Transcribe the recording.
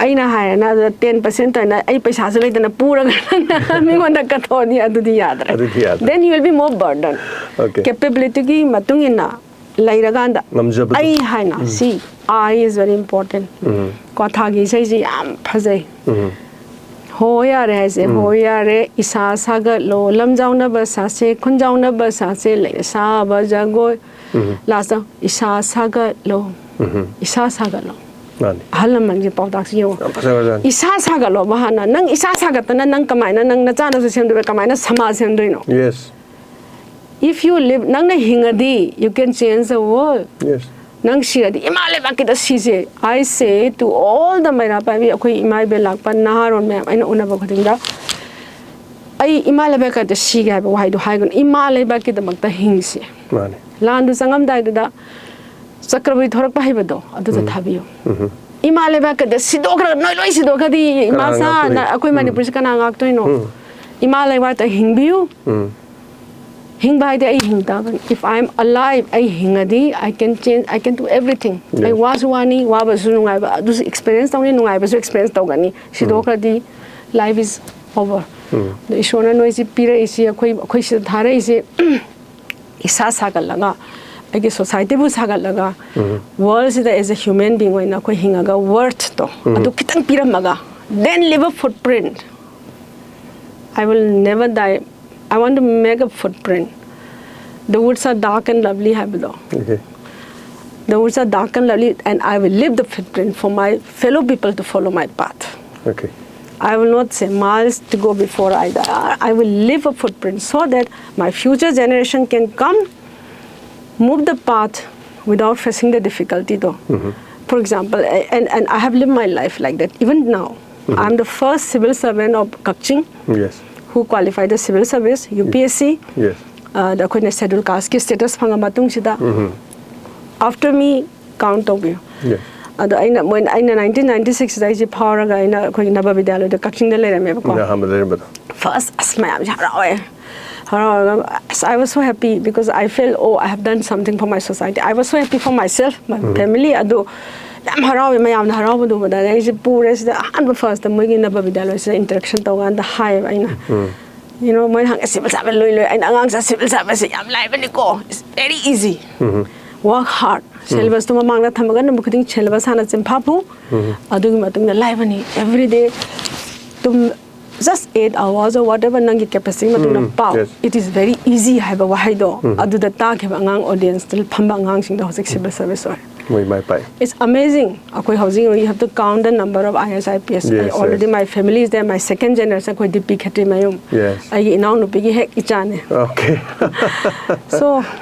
aina hire na 10% na ai paisa sa laitana pura mi ngonda kathoni adudi yadra then you will be more burdened capability gi matung ina lairaganda ai haina see I is very important kotha gi sai ji yam phajai hoya re se hoya re isa saga lo lamjauna ba sa se khunjauna ba sa se lai sa ba jago last isa saga lo isa saga lo halaman ji pautak si yo isa saga lo bahana nang isa saga tana nang kamaina nang na chana se semdu kamaina sama semdu no yes if you live nang na hingadi you can change the world yes nang shiradi imale bakita sise I say to all the maira pa bi akoi imai be lak pan naharon me aina una ba khodinga ai imale bakita siga ba wai do haigun imale bakita makta hingse mane landu sangam dai da sakrabi thorak pa haiba do adu ta thabiyo imale bakita sidokra noi loi sidokadi imasa na akoi manipur se kana ngak toino imale wa ta hingbiu hing by the hing if I am alive I hingadi I can change I can do everything I was wani wa ba su nungai ba du experience tawni nungai ba su experience tawgani sidokadi life is over the ishona noise pira isi akhoi si thara isi isa sagal laga age society bu sagal laga world sida as a human being when akhoi hingaga worth to adu kitang piramaga then leave a footprint I will never die I want to make a footprint. The woods are dark and lovely, Habilo. Okay. The woods are dark and lovely, and I will leave the footprint for my fellow people to follow my path. Okay. I will not say miles to go before I die. I will leave a footprint so that my future generation can come, move the path without facing the difficulty, though. For example, and I have lived my life like that. Even now, I'm the first civil servant of Kakching. Yes. Who qualified the civil service, UPSC. Yes. The scheduled caste status pangamatung sida. After me, count of you. Yes. When in 1996, I power guy na koi naba vidyalaya the Kakching the lere me ko. First, asmayam harawe. I was so happy because I felt I have done something for my society. I was so happy for myself, my family. Ado. I'm harawe mayam na harawe do bada I is pure is the first the mogi na babidalo is interaction to and the high aina you know moy hang civil service loy loy aina angang sa civil service yam live ni ko it's very easy work hard syllabus to mamang na thamaga na mukuding syllabus hana chimphapu adu matung na live ni every day tum just 8 hours or whatever nangi capacity matung na pau it is very easy haiba wahai do adu da ta kheba angang audience til phamba angang sing da civil service or it's amazing. You have to count the number of IS, IPS. Yes, already my family is there. My second generation is DP Khatri Mayum. Yes. I now no bigi hek ichane. Okay. So